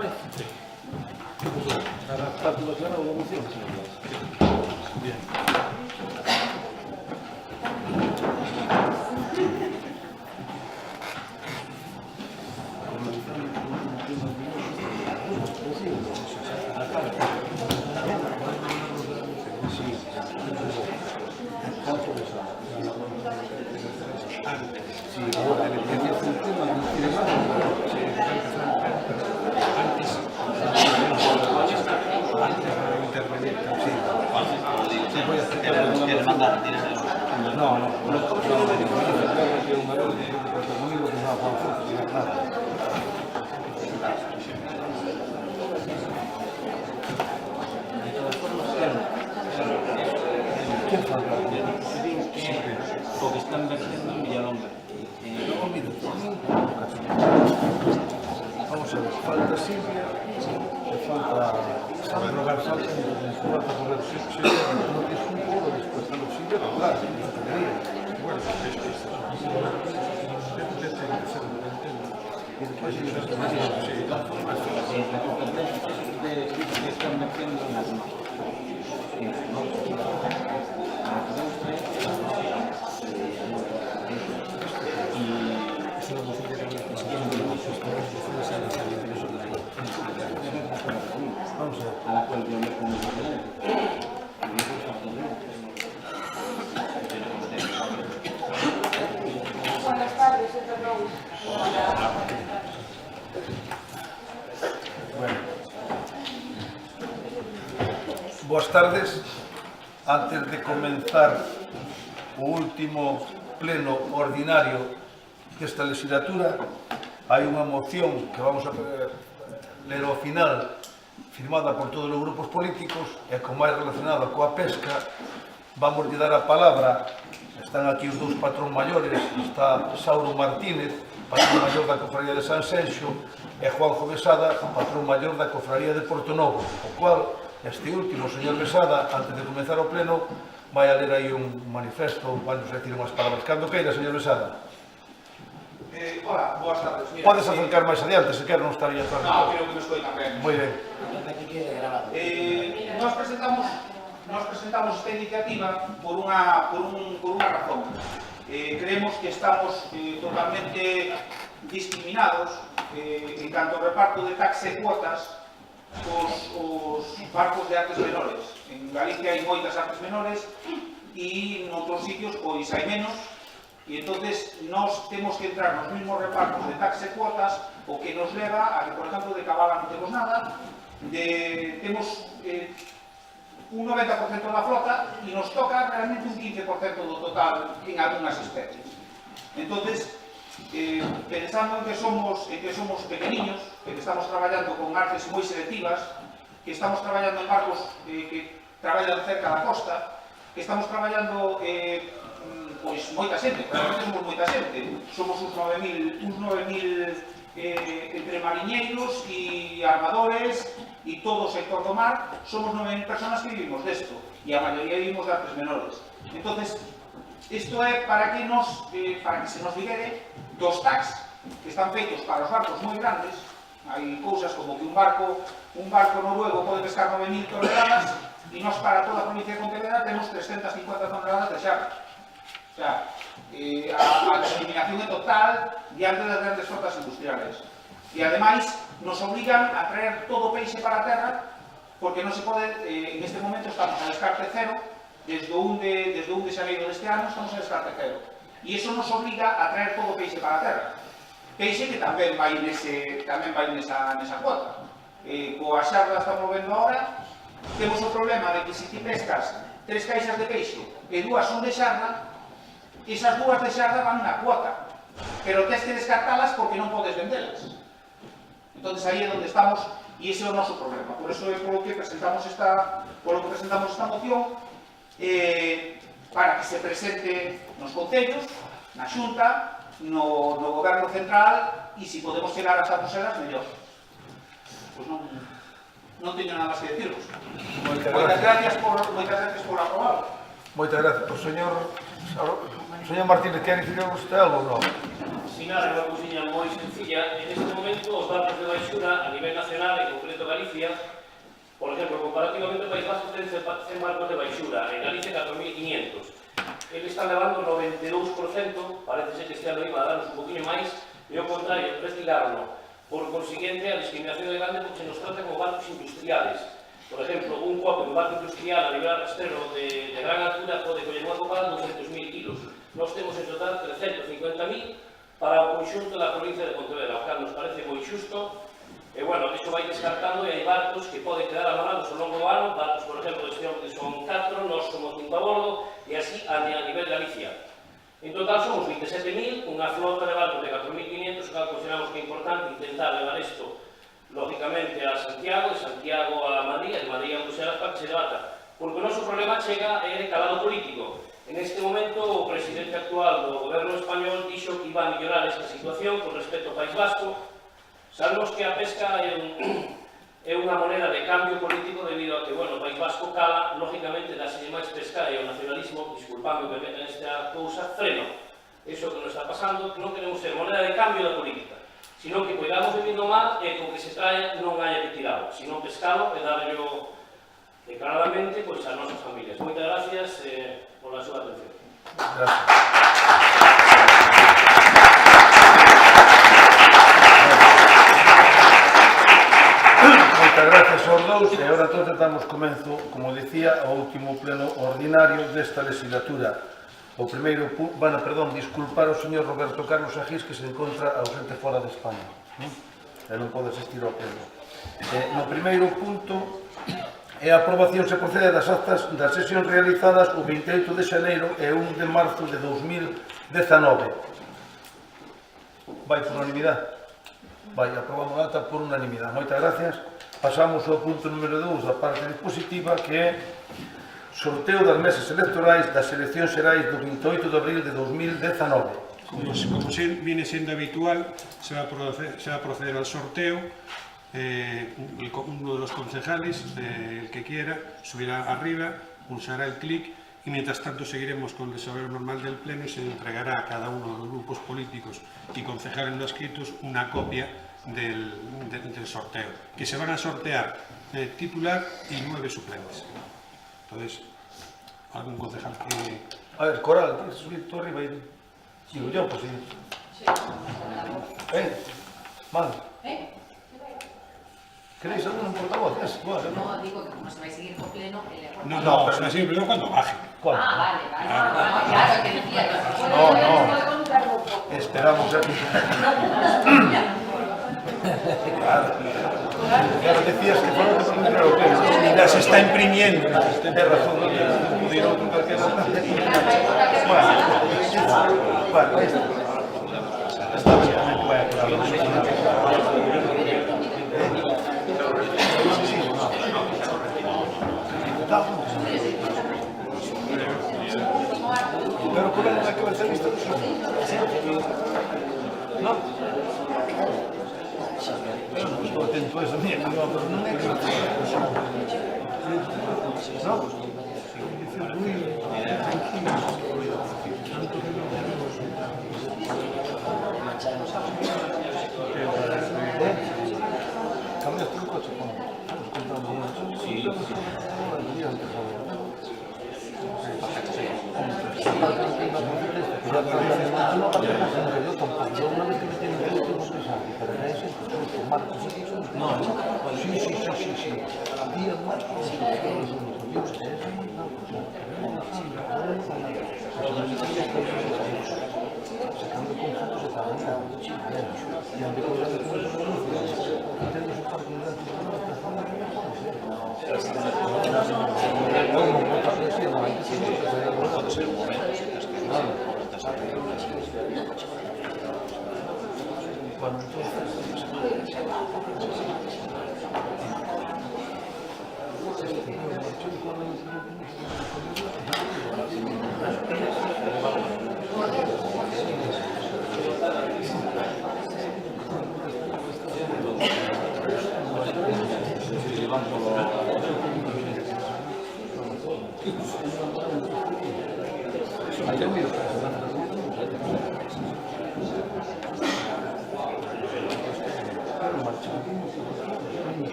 parece? ¿Está todo claro la moción? Bien. Sí, ahora, en el tema Porque están vertiendo en Villalonga. vamos a ver, falta Silvia, falta Sandro García, falta correr Silvia, no tienes un poco después de los Silvia, claro, bueno, y después Están vertiendo en las vamos a ver. a la cual yo me pongo Buenas tardes, Bueno. Boas tardes. Antes de comenzar o último pleno ordinario desta legislatura, hai unha moción que vamos a ler ao final, firmada por todos os grupos políticos e con máis relacionada coa pesca. Vamos de dar a palabra, están aquí os dous patrón maiores, está Sauro Martínez, patrón maior da Cofradía de San Senxo, e Juanjo Besada, patrón maior da Cofradía de Portonovo, o cual este último, o señor Besada, antes de comenzar o pleno, vai a ler aí un manifesto, vai nos decir unhas palabras. Cando queira, señor Besada. Hola, boas tardes. Mira, Podes acercar máis adiante, se quer non estaría atrás. No, creo que me escoitan ben. Moi ben. Nós presentamos esta iniciativa por unha razón. Creemos que estamos totalmente discriminados en canto ao reparto de taxas e cuotas os barcos de artes menores. En Galicia hai moitas artes menores e noutros sitios pois hai menos, e entonces nós temos que entrar nos mesmos repartos de taxas e cuotas, o que nos leva a que, por exemplo, de cabala non temos nada, temos un 90% da flota e nos toca realmente un 15% do total en algunhas especies. Entonces, pensando en que somos pequeniños, que estamos traballando con artes moi selectivas, que estamos traballando en barcos que traballan cerca da costa, que estamos traballando pois moita xente, realmente somos moita xente, somos uns 9.000 entre mariñeiros e armadores e todo o sector do mar, somos 9.000 personas que vivimos desto, e a maioría vivimos de artes menores. Entonces, isto é para que se nos libere dos tax que están feitos para os barcos moi grandes. Hai cousas como que un barco noruego pode pescar 9.000 toneladas e nós para toda a provincia de Pontevedra temos 350 toneladas de xarra. O sea, a discriminación é total diante das grandes flotas industriales. E ademais nos obligan a traer todo o peixe para a terra, porque non se pode, en este momento estamos a descarte cero, desde o 1 de xaneiro deste ano estamos a descarte cero. E iso nos obliga a traer todo o peixe para a terra. Peixe que tamén vai nesa cuota. Coa xarda estamos vendo agora, temos o problema de que se ti pescas 3 caixas de peixe e 2 son de xarda, esas 2 de xarda van na cuota, pero tens que descartalas porque non podes vendelas. Entón, aí é onde estamos e ese é o noso problema. Por eso é polo que presentamos esta moción, para que se presente nos concellos, na Xunta, no Goberno Central, e se podemos chegar hasta Bruselas, mellor. Pois non teño nada máis que decirvos. Moitas gracias por aprobarlo. Moitas gracias. O señor Martínez, quer dicir usted algo, non? Sin nada, unha cousiña moi sencilla. En este momento, os barcos de baixura a nivel nacional Galicia, por exemplo, comparativamente o País Vasco ten 100 barcos de baixura, en Galicia 4.500. Eles están levando 92%, parece ser que este ano iba a darnos un poquinho máis, e ao contrario, retilarlo. Por consiguiente, a discriminación é grande porque se nos trata como barcos industriales. Por exemplo, un coque, un barco industrial a nivel rastrero de gran altura pode coller unha copada de 200.000 kilos. Nós temos en total 350.000 para o conxunto da provincia de Pontevedra, o que nos parece moi xusto. E, bueno, isto vai descartando e hai barcos que poden quedar amarrados ao longo do ano, barcos, por exemplo, este ano que son 4, nós somos 5 a bordo, e así a nivel de Galicia. En total somos 27.000, unha flota de barcos de 4.500, que consideramos que é importante intentar levar isto, lógicamente, a Santiago, de Santiago a Madrid, de Madrid a Bruselas, para que se debata. Porque o noso problema chega é de calado político. En este momento, o presidente actual do goberno español dixo que iba a mellorar esta situación con respecto ao País Vasco. Sabemos que a pesca é unha moneda de cambio político debido a que, bueno, o País Vasco cala, lógicamente, dáse máis pesca e o nacionalismo, disculpando que meten esta cousa, freno. Eso que nos está pasando, que non queremos ser moneda de cambio da política, sino que cuidamos vivindo mal e con que se trae non haya que tiralo, sino pescalo e darlo declaradamente pois, a nosas familias. Moitas gracias por a súa atención. Moitas gracias aos dous e agora todos damos comenzo, como dicía, ao último pleno ordinario desta legislatura. O primeiro, disculpar ao señor Roberto Carlos Agís que se encontra ausente fora de España. E non pode asistir ao pleno. No primeiro punto é a aprobación se procede das actas das sesións realizadas o 28 de xaneiro e 1 de marzo de 2019. Vai por unanimidade? Vai, aprobamos a acta por unanimidade. Moitas gracias. Pasamos ao punto número 2 da parte dispositiva, que é sorteo das mesas electorais das eleccións xerais do 28 de abril de 2019. Como viene siendo habitual, se va a proceder al sorteo. Uno de los concejales, el que quiera, subirá arriba, pulsará el clic y mientras tanto seguiremos con el desarrollo normal del pleno y se entregará a cada uno de los grupos políticos y concejales no escritos una copia del sorteo, que se van a sortear titular y 9 suplentes. Entonces, ¿algún concejal que...? A ver, Coral, ¿quieres subir tú arriba? Digo yo, pues sí. Vale. ¿Queréis algún portavoz? No, digo que como se va a seguir por pleno... No, pero se va a seguir pleno cuando baje. ¿Cuándo? Ah, vale. Claro, que decía. No. Esperamos aquí. Claro, decías que fueron los primeros que Ya se está imprimiendo. Tienes razón, no pudieron contar que era. Bueno, ahí está. Está bien, vaya, pero con la que va a ser lista no. No estou atento a esa mía, no é que no. ¿Cambiaste el coche? Sí.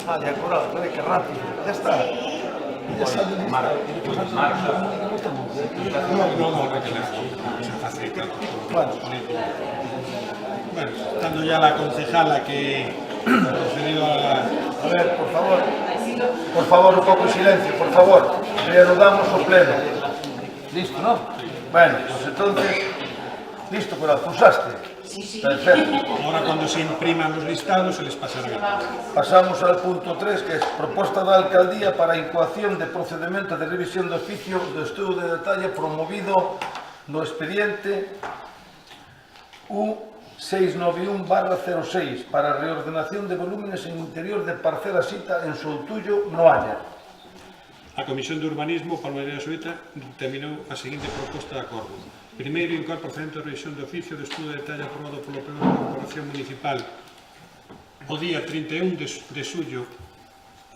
Ah, de acuerdo, qué rápido. Ya está. No, se facilita. Bueno, Bueno, estando ya la concejala que ha procedido a ver, por favor, un pouco de silencio, por favor. Reanudamos o pleno. Listo, ¿no? Bueno, pues entonces, listo, pero pulsaste. Perfecto. ahora cuando se impriman los listados se les pasará. Pasamos al punto 3, que es proposta da alcaldía para a incoación de procedimento de revisión de oficio do estudo de detalle promovido no expediente U691/06 para a reordenación de volúmenes en interior de parcela sita en Soutullo, no Haya. A Comisión de Urbanismo, por maioría absoluta, determinou a seguinte proposta de acordo. Primeiro, incoar procedente de revisión de oficio de estudo de detalle aprobado polo Pleno da Corporación Municipal o día 31 de xullo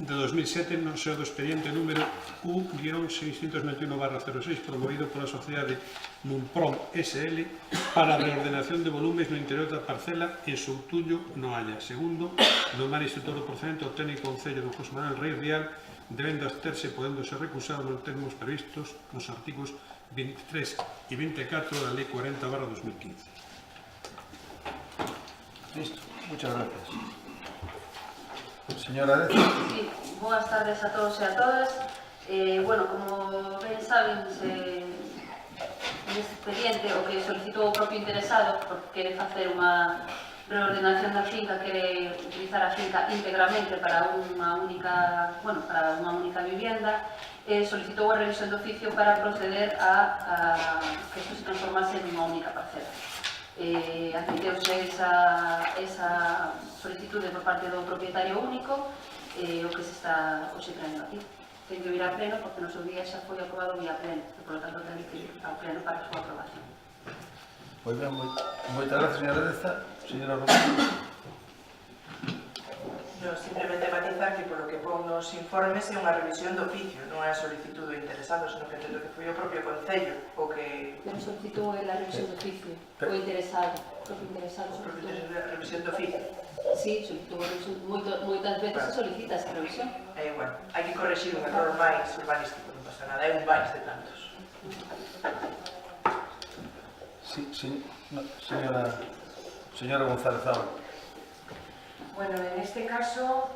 de 2007 no seo do expediente número U-691/06 promovido pola Sociedade Numprom SL para a reordenación de volumes no interior da parcela en Soutullo, no Haya. Segundo, nomar instructor do procedente ao técnico concello do José Manuel Rei Rial, debendo absterse e podendo ser recusado nos termos previstos nos artigos 23 e 24 da Lei 40/2015. Listo, muchas gracias. Señora Deza. Sí, boas tardes a todos e a todas. Bueno, como ben saben, neste expediente o que solicitou o propio interesado, porque quere facer unha reordenación da finca, quere utilizar a finca íntegramente para unha única vivienda, solicitou a revisión de oficio para proceder a que isto se transformase en unha única parcela. Admiteuse esa solicitude por parte do propietario único, o que se está hoxe traendo aquí. Ten que vir a pleno porque no seu día xa foi aprobado vía pleno, e por lo tanto ten que ir ao pleno para a súa aprobación. Moi ben, moitas gracias, señora Deza. Señora Romero. No, simplemente matizar que polo que pon nos informes é unha revisión de oficio, non é a solicitud do interesado, senón que entendo que foi o propio Concello o que... Non solicitou a revisión de oficio, o interesado, o propio interesado propio solicitou. de revisión de oficio. Sí, solicitou a revisión, moitas veces se solicita esa revisión. Bueno, hai que corregir un error máis urbanístico, non pasa nada, é un máis de tantos. Sí, señora González Zaba. Bueno, en este caso,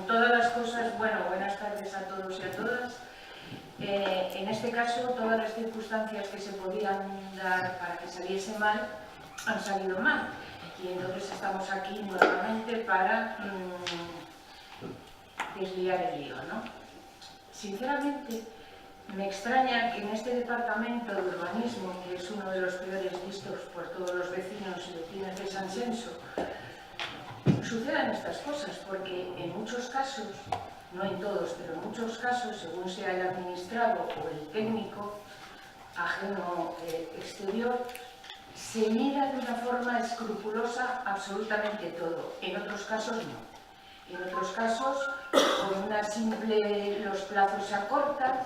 todas las cosas, bueno, buenas tardes a todos y a todas. En este caso, todas las circunstancias que se podían dar para que saliese mal, han salido mal. Y entonces estamos aquí nuevamente para desliar el lío, ¿no? Sinceramente, me extraña que en este departamento de urbanismo, que es uno de los peores vistos por todos los vecinos y vecinas de San Senso, sucedan estas cosas, porque en muchos casos, no en todos, pero en muchos casos, según sea el administrado o el técnico ajeno exterior, se mira de una forma escrupulosa absolutamente todo. En otros casos no. En otros casos, con una simple, los plazos se acortan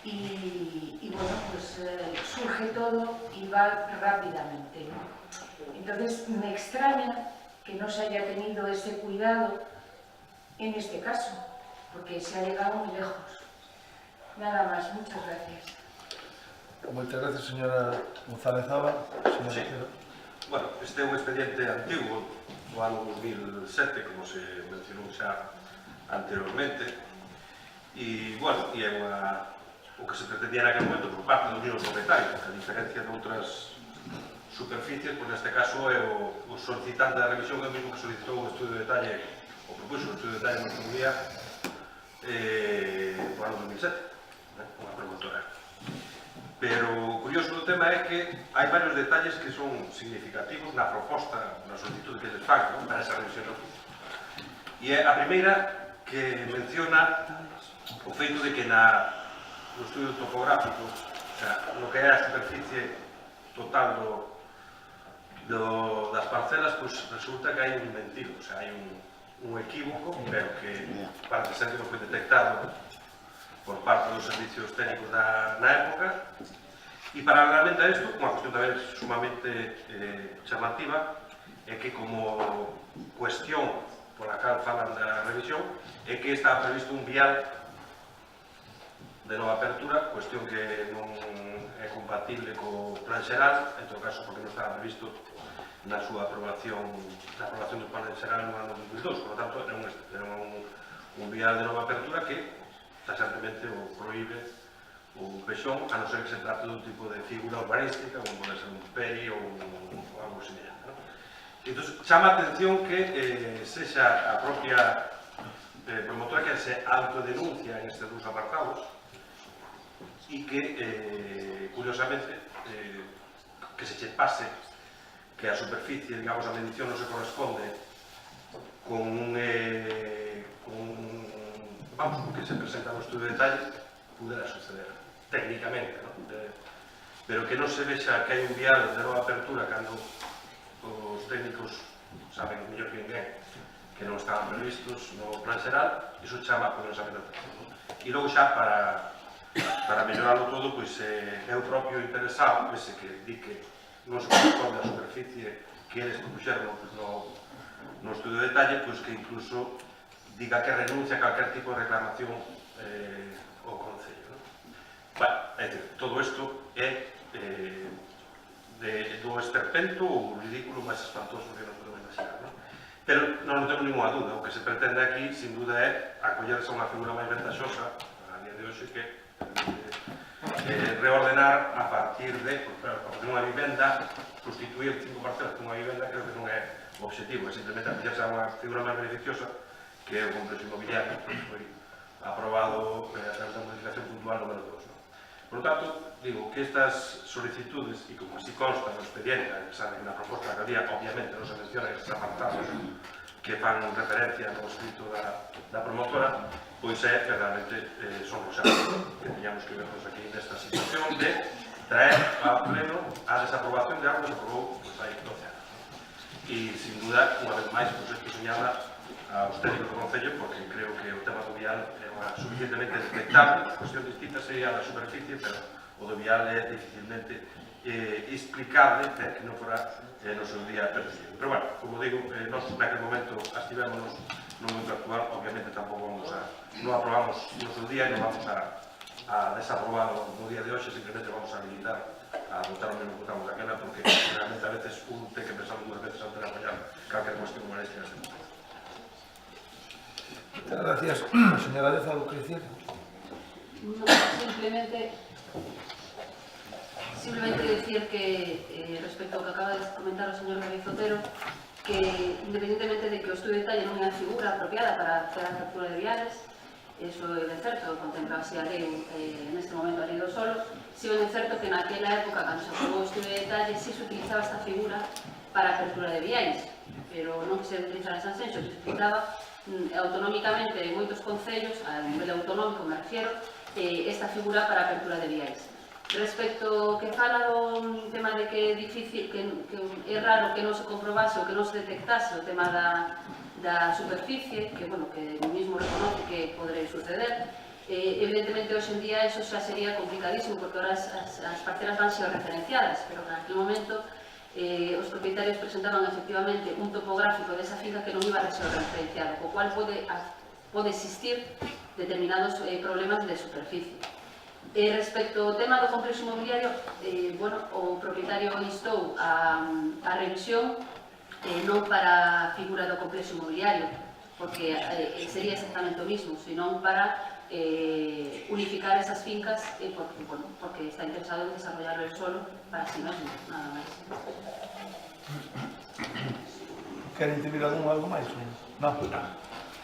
y bueno, pues surge todo y va rápidamente, ¿no? Entonces, me extraña que no se haya tenido ese cuidado en este caso, porque se ha llegado muy lejos. Nada más, muchas gracias. Muchas gracias, señora González Zaba. Sí. Bueno, este é un expediente antigo do ano 2007, como se mencionou xa anteriormente, e, bueno, e é o que se pretendía naquele momento por parte dos mismos propietarios, a diferencia de outras superficies, pois neste caso é o solicitante da revisión é o mesmo que solicitou o estudio de detalle, ou propuxo o estudio de detalle no seu día do ano 2007, unha promotora. Pero o curioso do tema é que hai varios detalles que son significativos na proposta, na solicitud que les fan para esa revisión do oficio. E a primeira que menciona o feito de que no estudio topográfico, o sea, no que é a superficie total das parcelas, pois resulta que hai un mentido, o sea, hai un equívoco, pero que parece ser que non foi detectado por parte dos servicios técnicos na época, E paralelamente a isto, unha cuestión tamén sumamente chamativa, é que como cuestión pola cal falan da revisión, é que está previsto un vial de nova apertura, cuestión que non é compatible co plan xeral, en todo caso porque non estaba previsto na súa aprobación, na aprobación do plan xeral no ano 2002, por lo tanto era un vial de nova apertura que taxantemente o proíbe o pexón, a non ser que se trate dun tipo de figura urbanística, como pode ser un PEI ou algo semellante. Entón, chama a atención que sexa a propia promotora que se autodenuncia en estes dous apartados e que, curiosamente, que se che pase que a superficie, digamos, a medición non se corresponde con vamos, que se presenta no estudio de detalle, pudera suceder técnicamente, ¿no? Pero que non se vexa que hai un vial de nova apertura cando os técnicos saben mellor que ninguén que non estaban previstos no plan xeral, iso chama poderosamente a atención. E logo xa para mellorarlo todo, pois é o propio interesado, ese que di que non se corresponde a superficie que eles propuxeron no estudio de detalle, pois que incluso diga que renuncia a calquer tipo de reclamación ao Concello. Bueno, é dicir, todo isto é do esperpento ou ridículo máis espantoso que nos podemos imaginar. Pero non temos ninguna dúda, o que se pretende aquí, sin dúda, é acollerse a unha figura máis ventaxosa a día de hoxe que reordenar a partir de unha vivenda, sustituir 5 parcelas con unha vivenda, creo que non é o objetivo, é simplemente acollerse a unha figura máis beneficiosa que é o complexo inmobiliario que foi aprobado a través da modificación puntual número 2. Por lo tanto, digo que estas solicitudes, e como así consta no expediente, a pesar de que na proposta da alcaldía obviamente non se menciona estes apartados que fan referencia no escrito da promotora, pois é que realmente son os anos que teñamos que vernos aquí nesta situación de traer ao pleno a desaprobación de algo que se aprobou hai 12 anos. E, sin duda, unha vez máis, pois isto señala aos técnicos do Concello, porque creo que o tema do vial é suficientemente detectable. A cuestión distinta sería a da superficie, pero o do vial é dificilmente explicable que non fora no seu día percibido. Pero, bueno, como digo, nós naquele momento estivémonos no momento actual, obviamente tampouco vamos non aprobamos no seu día e non vamos a desaprobar no día de hoxe, simplemente vamos a habilitar a votar o mesmo que votamos daquela, porque realmente a veces un ten que pensar dúas veces antes de apoiar calquer cuestión humanística neste momento. Muchas gracias. Señora Deza, ¿algo que decir? No, simplemente decir que respecto ao que acaba de comentar o señor David Zotero, que independientemente de que o estudio de detalle non é a figura apropiada para facer a captura de viales, eso é de certo, contemplase a lei neste momento a lei do solo, si ben é certo que naquela época, cando se aprobou o estudio de detalle, si se utilizaba esta figura para a apertura de viais, pero non que se utilizara en Sanxenxo, que se utilizaba autonómicamente en moitos concellos, a nivel autonómico me refiero, esta figura para a apertura de viais. Respecto que fala do tema de que é difícil, que é raro que non se comprobase ou que non se detectase o tema da superficie, que, bueno, que mismo reconoce que podería suceder, evidentemente hoxe en día eso xa sería complicadísimo porque ahora as parcelas van ser referenciadas, pero naquele momento os propietarios presentaban efectivamente un topográfico desa finca que non iba a ser referenciado, co cual pode existir determinados problemas de superficie. Respecto ao tema do complexo inmobiliario, bueno, o propietario instou a revisión non para a figura do complexo inmobiliario, porque sería exactamente o mismo, senón para unificar esas fincas porque está interesado en desarrollarlo el solo para sí mesmo, nada máis. Queren tener algo máis? Non?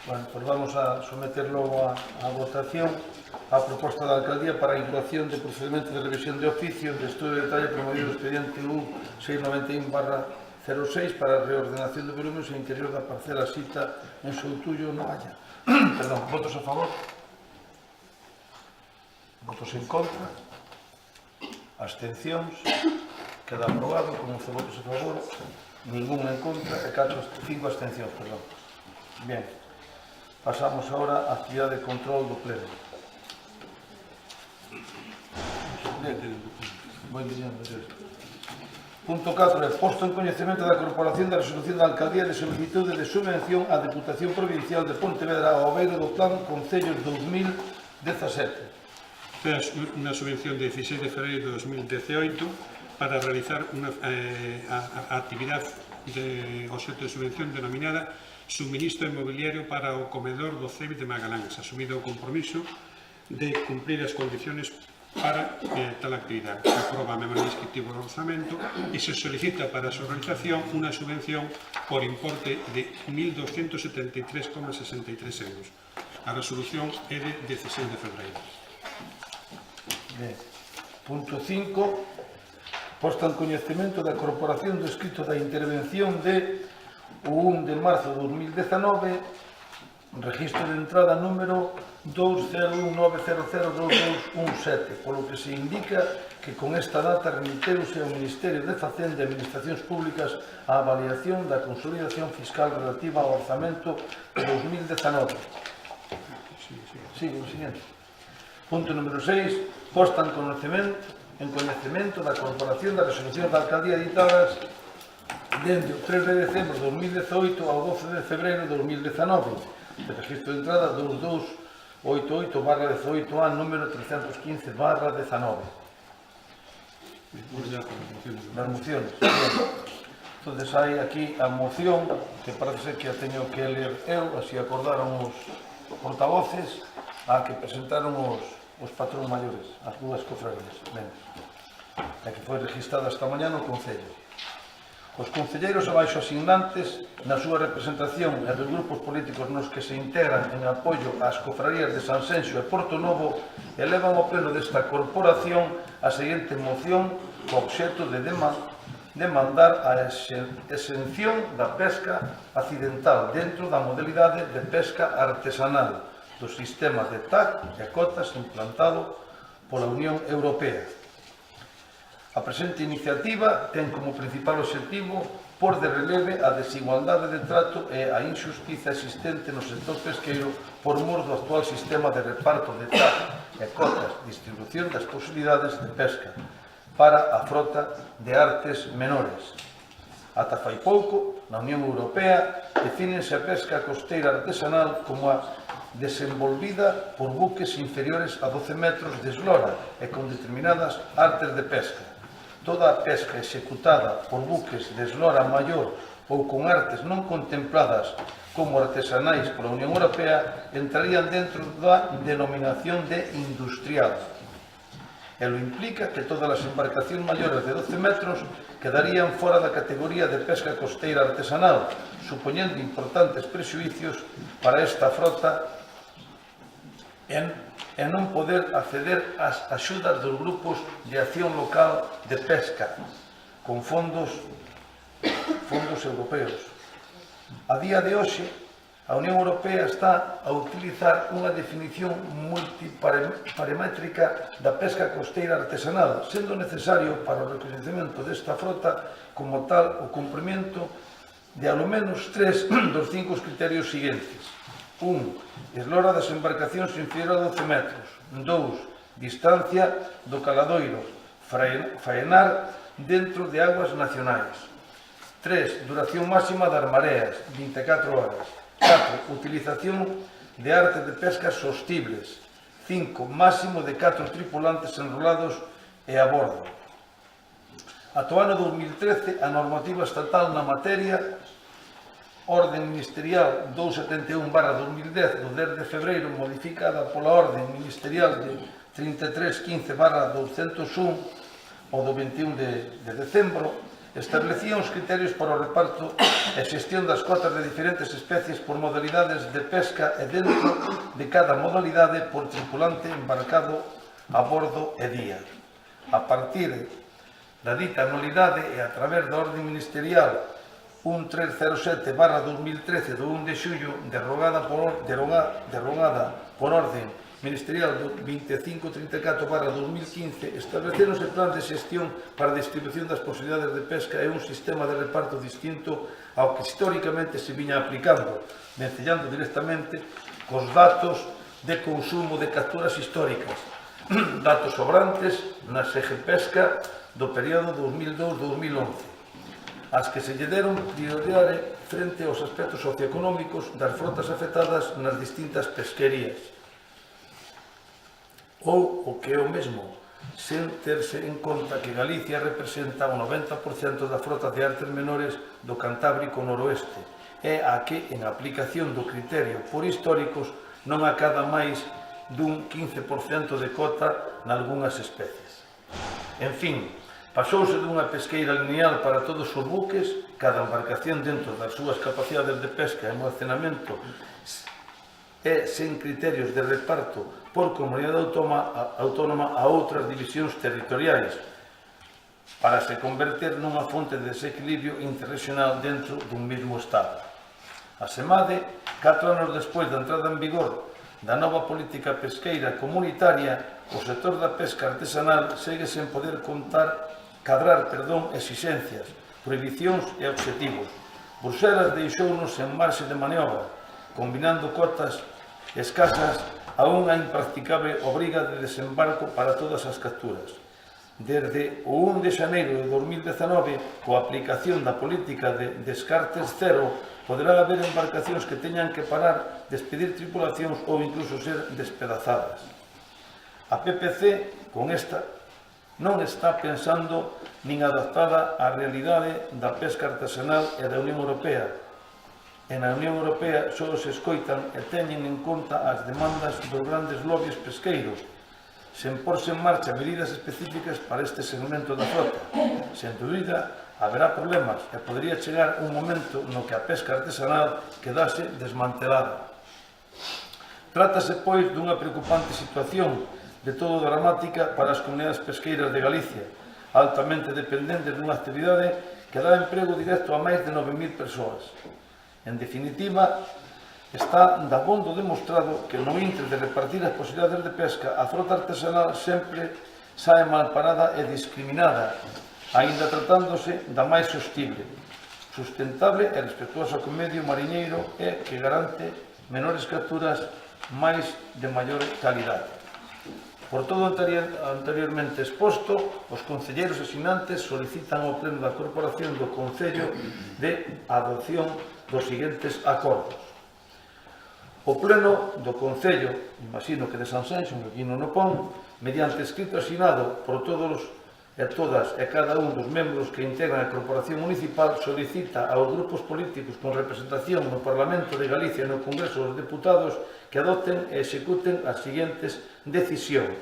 Bueno, pues vamos a someter logo a votación a proposta da alcaldía para a incoación de procedimento de revisión de oficio de estudio de detalle promovido do expediente 1691/06 para a reordenación de volumes e interior da parcela sita en Soutullo, no Haya. Perdón, votos a favor? Votos en contra? Abstencións? Queda aprobado con 11 votos a favor, ningún en contra e 5 abstencións, perdón. Bien, pasamos ahora á actividade de control do pleno. Moi dixendo isto. Punto 4 é posto en coñecemento da Corporación da Resolución da Alcaldía de solicitude de subvención á Deputación Provincial de Pontevedra ao abeiro do Plan Concellos 2017. Esta é unha subvención de 16 de febreiro de 2018 para realizar a actividade de obxecto de subvención denominada Suministro Inmobiliario para o comedor do CEBI de Magaláns, asumido o compromiso de cumprir as condiciones para tal actividade. Se aproba a memoria descriptiva do orzamento e se solicita para a súa realización unha subvención por importe de 1.273,63 euros. A resolución é de 16 de febreiro. Bien. Punto 5. Posta en coñecemento da Corporación do escrito da intervención de 1 de marzo de 2019, registro de entrada número 201900217, polo que se indica que con esta data remiteuse ao Ministerio de Facenda e Administracións Públicas a avaliación da consolidación fiscal relativa ao orzamento de 2019. Sigue o siguiente. Punto número 6. Posta en coñecemento da Corporación da Resolución da Alcaldía editadas dende o 3 de decembro de 2018 ao 12 de febreiro de 2019, de registro de entrada 2288/18A, número 315/19. Las mociones. Entonces hai aquí a moción, que parece ser que a teño que ler eu, así acordaron os portavoces, a que presentaron os patrón maiores, as dúas cofradías, a que foi registrada esta mañá no Concello. Os concelleiros abaixo asignantes, na súa representación e dos grupos políticos nos que se integran en apoio ás cofradías de Sanxenxo e Porto Novo, elevan ao pleno desta corporación a seguinte moción co obxecto de demandar a exención da pesca accidental dentro da modalidade de pesca artesanal do sistema de TAC e cotas implantado pola Unión Europea. A presente iniciativa ten como principal obxectivo por de releve a desigualdade de trato e a injustiza existente no sector pesqueiro por mor do actual sistema de reparto de TAC e cotas, distribución das posibilidades de pesca para a frota de artes menores. Ata fai pouco, na Unión Europea, defínense a pesca costeira artesanal como a desenvolvida por buques inferiores a 12 metros de eslora e con determinadas artes de pesca. Toda a pesca executada por buques de eslora maior ou con artes non contempladas como artesanais pola Unión Europea entrarían dentro da denominación de industrial. Elo implica que todas as embarcacións maiores de 12 metros quedarían fora da categoría de pesca costeira artesanal, supoñendo importantes prexuicios para esta frota e non poder acceder ás axudas dos grupos de acción local de pesca con fondos europeos. A día de hoxe, a Unión Europea está a utilizar unha definición multiparamétrica da pesca costeira artesanal, sendo necesario para o recoñecemento desta frota como tal o cumprimento de ao menos 3 dos 5 criterios seguintes. 1. Eslora das embarcacións inferior a 12 metros. 2. Distancia do caladoiro. Faenar dentro de aguas nacionais. 3. Duración máxima das mareas, 24 horas. 4. Utilización de artes de pesca sostibles. 5. Máximo de 4 tripulantes enrolados e a bordo. Ata o ano 2013, a normativa estatal na materia Orden Ministerial 271/2010 do 10 de febreiro, modificada pola Orden Ministerial de 3315/201 o do 21 de decembro, establecía uns criterios para o reparto e xestión das cotas de diferentes especies por modalidades de pesca e dentro de cada modalidade por tripulante embarcado a bordo e día. A partir da dita anualidade e a través da Orden Ministerial 1307/2013 do 1 de xullo, derogada por Orden Ministerial do 2534/2015, estableceronse plans de xestión para a distribución das posibilidades de pesca e un sistema de reparto distinto ao que históricamente se viña aplicando, vencellando directamente cos datos de consumo de capturas históricas. datos sobrantes na Segepesca do período 2002-2011, as que se lle deron prioridade frente aos aspectos socioeconómicos das frotas afectadas nas distintas pesquerías. Ou, o que é o mesmo, sen terse en conta que Galicia representa o 90% da frota de artes menores do Cantábrico noroeste, e a que, en aplicación do criterio por históricos, non acada máis dun 15% de cota nalgúnas especies. En fin, pasouse dunha pesqueira lineal para todos os buques, cada embarcación dentro das súas capacidades de pesca e almacenamento e sen criterios de reparto por comunidade autónoma a outras divisións territoriais, para se converter nunha fonte de desequilibrio interregional dentro dun mesmo Estado. Asemade, 4 anos despois da entrada en vigor da nova política pesqueira comunitaria, o sector da pesca artesanal segue sen poder cadrar exixencias, prohibicións e obxectivos. Bruxelas deixounos en marxe de maniobra, combinando cotas escasas a unha impracticable obriga de desembarco para todas as capturas. Desde o 1 de xaneiro de 2019, coa aplicación da política de descartes cero, poderá haber embarcacións que teñan que parar, despedir tripulacións ou incluso ser despedazadas. A PPC, con esta, non está pensando nin adaptada á realidade da pesca artesanal e da Unión Europea. E na Unión Europea só se escoitan e teñen en conta as demandas dos grandes lobbies pesqueiros, sen porse en marcha medidas específicas para este segmento da frota. Sen dúbida, haberá problemas e podría chegar un momento no que a pesca artesanal quedase desmantelada. Trátase, pois, dunha preocupante situación de todo dramática para as comunidades pesqueiras de Galicia, altamente dependentes dunha actividade que dá emprego directo a máis de 9.000 persoas. En definitiva, está dabondo demostrado que no intre de repartir as posibilidades de pesca, a frota artesanal sempre sae malparada e discriminada, aínda tratándose da máis sostible, sustentable e respetuosa co medio mariñeiro e que garante menores capturas máis de maior calidade. Por todo o anteriormente exposto, os concelleiros asinantes solicitan ao Pleno da Corporación do Concello de adopción dos seguintes acordos. O Pleno do Concello, imagino que de Sanxenxo, aquí non o pon, mediante escrito asinado por todos e todas e cada un dos membros que integran a Corporación Municipal, solicita aos grupos políticos con representación no Parlamento de Galicia e no Congreso dos Deputados que adopten e executen as seguintes decisións.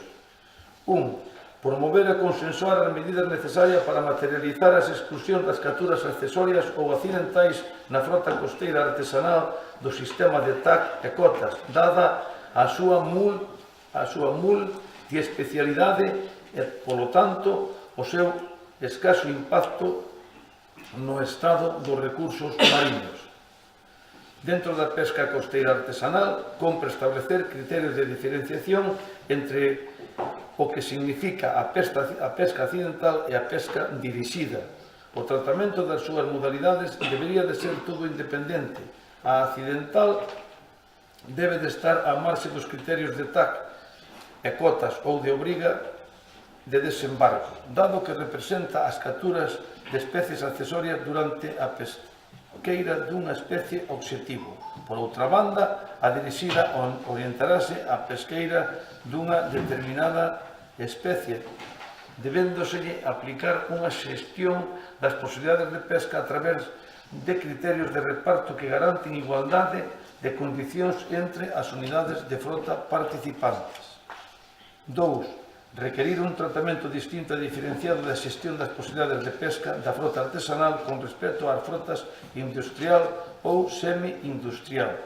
1. Promover e consensuar as medidas necesarias para materializar as exclusións das capturas accesorias ou accidentais na frota costeira artesanal do sistema de TAC e cotas, dada a súa multiespecialidade e, polo tanto, o seu escaso impacto no estado dos recursos mariños. Dentro da pesca costeira artesanal, compre establecer criterios de diferenciación entre o que significa a pesca accidental e a pesca dirixida. O tratamento das súas modalidades debería de ser todo independente. A accidental debe de estar á marxe dos criterios de TAC e cotas ou de obriga de desembarco, dado que representa as capturas de especies accesorias durante a pesqueira dunha especie obxectivo. Por outra banda, a dirixida orientarase a pesqueira dunha determinada especie, debéndoselle aplicar unha xestión das posibilidades de pesca a través de criterios de reparto que garanten igualdade de condicións entre as unidades de frota participantes. 2. Requerir un tratamento distinto e diferenciado da xestión das posibilidades de pesca da frota artesanal con respecto ás frotas industrial ou semi-industrial.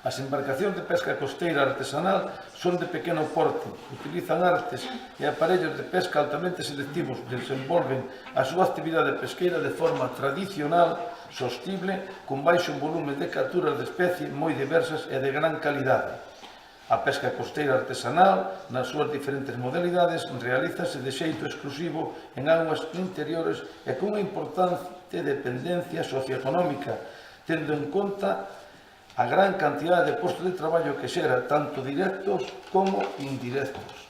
As embarcacións de pesca costeira artesanal son de pequeno porte, utilizan artes e aparellos de pesca altamente selectivos, desenvolven a súa actividade pesqueira de forma tradicional, sostible, con baixo volume de capturas de especie moi diversas e de gran calidade. A pesca costeira artesanal, nas súas diferentes modalidades, realízase de xeito exclusivo en augas interiores e cunha importante dependencia socioeconómica, tendo en conta a gran cantidade de postos de traballo que xera tanto directos como indirectos,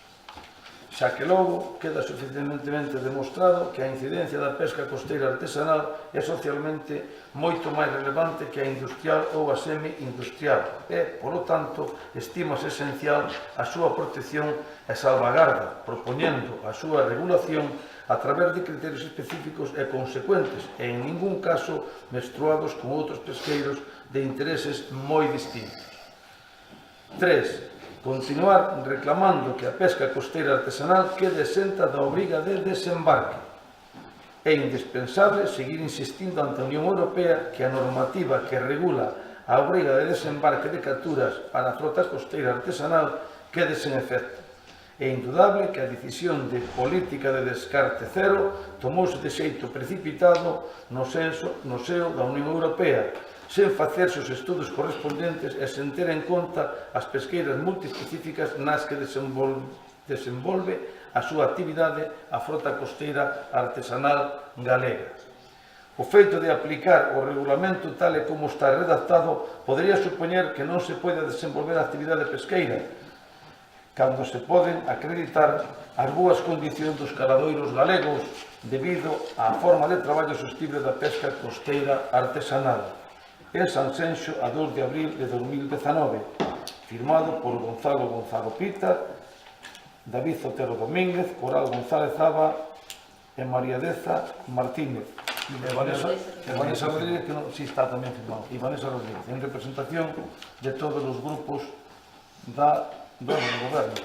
xa que logo queda suficientemente demostrado que a incidencia da pesca costeira artesanal é socialmente moito máis relevante que a industrial ou a semi-industrial e, polo tanto, estimase esencial a súa protección e salvagarda, propoñendo a súa regulación a través de criterios específicos e consecuentes e, en ningún caso, menstruados con outros pesqueiros de intereses moi distintos. 3. Continuar reclamando que a pesca costeira artesanal quede exenta da obriga de desembarque. É indispensable seguir insistindo ante a Unión Europea que a normativa que regula a obriga de desembarque de capturas para a frota costeira artesanal quede sen efecto. É indudable que a decisión de política de descarte cero tomouse de xeito precipitado no seo da Unión Europea, sen facerse os estudos correspondentes e sen ter en conta as pesqueiras multiespecíficas nas que desenvolve a súa actividade a frota costeira artesanal galega. O feito de aplicar o regulamento tal e como está redactado podería supoñer que non se pode desenvolver a actividade pesqueira, cando se poden acreditar as boas condicións dos caladoiros galegos debido á forma de traballo sostible da pesca costeira artesanal. En Sanxenxo, a 2 de abril de 2019, firmado por Gonzalo Pita, David Zotero Domínguez, Coral González Zaba e María Deza Martínez. E Vanessa Rodríguez, que non, si está tamén firmado, e Vanessa Rodríguez, en representación de todos os grupos do goberno.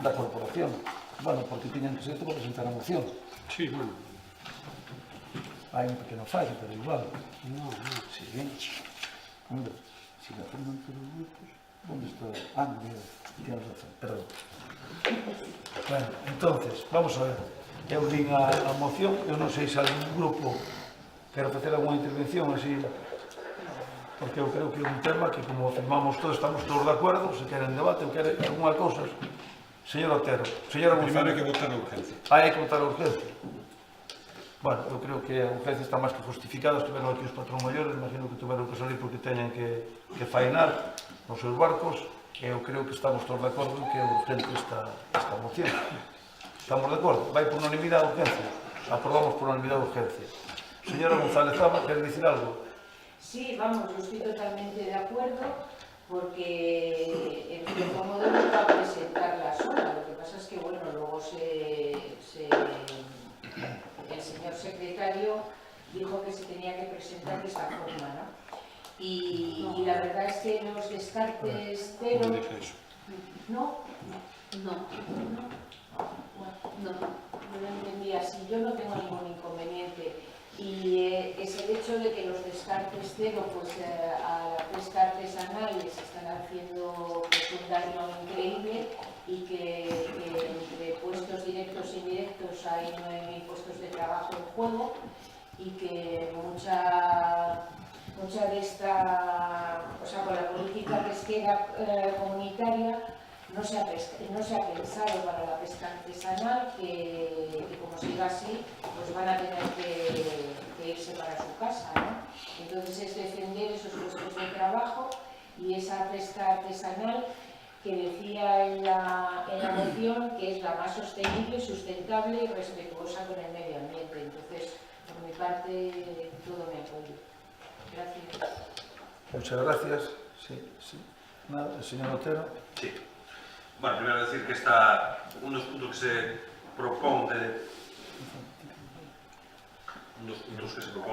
Da corporación. Bueno, porque tiñan que ser para presentar a moción. Sí, bueno. Hai un pequeno fallo, pero igual. No. Sí, bien. Hombre, si la firman todos los grupos, ¿dónde está? Ah, mira, tienes razón, perdón. Bueno, entonces, vamos a ver. Eu din a moción, eu non sei se algún grupo quero facer alguna intervención así, porque eu creo que é un tema que, como afirmamos todos, estamos todos de acordo, se queren debate ou queren alguna cousa. Señor Otero, señora González. Primeiro hai que votar a urgencia. Hai que votar a urgencia. Bueno, eu creo que a urgencia está máis que justificada. Estiveron aquí os patrón maiores, imagino que tuveron que salir porque teñen que faenar nos seus barcos, e eu creo que estamos todos de acordo en que é urgente esta moción. Estamos de acordo? Vai por unanimidade a urgencia. Aprobamos por unanimidade a urgencia. Señora González Zaba, quer dicir algo? Sí, vamos, yo estoy totalmente de acuerdo porque en cierto modo no va a presentarla sola. Lo que pasa es que, bueno, luego el señor secretario dijo que se tenía que presentar de esa forma, ¿no? Y la verdad es que los descartes cero... ¿No? No. No, yo lo entendí así. Yo no tengo ningún inconveniente. Y es el hecho de que los descartes cero, pues a la pesca artesanal les están haciendo un daño increíble, y que entre puestos directos e indirectos hay 9.000 puestos de trabajo en juego, y que mucha de esta, o sea, con la política pesquera comunitaria no se ha pensado para la pesca artesanal, que como siga así, pues van a tener que irse para su casa, ¿no? Entonces es defender esos puestos de trabajo y esa pesca artesanal que decía en la moción que es la más sostenible, sustentable y respetuosa con el medio ambiente. Entonces, por mi parte, todo mi apoyo. Gracias. Muchas gracias. Sí. Nada, el señor Otero. Sí. Bueno, primero decir que está unos puntos que se propone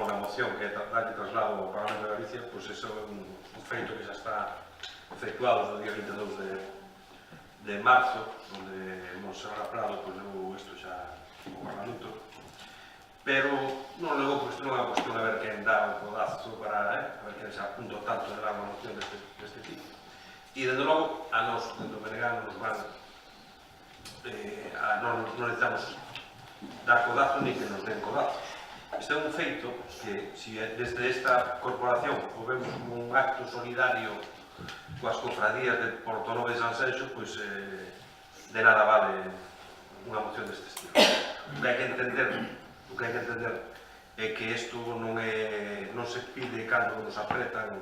na moción, que darlle traslado ao Parlamento de Galicia, pois eso é un feito que xa está efectuado no día 22 de marzo, onde Monserrat Prado levou isto xa ao Parlamento, pero non levou, porque isto non é unha cuestión a ver quen dá o codazo para a ver quen se apunta tanto de dar unha moción deste tipo. E, desde logo, a nos, dentro do Menegán, nos van non necesitamos dar codazo ni que nos den codazo. Este é un feito que, se desde esta corporación o vemos como un acto solidario coas cofradías de Portonove e Sanxenxo, pois de nada vale unha moción deste estilo. O que hai que entender é que isto non se pide cando nos apretan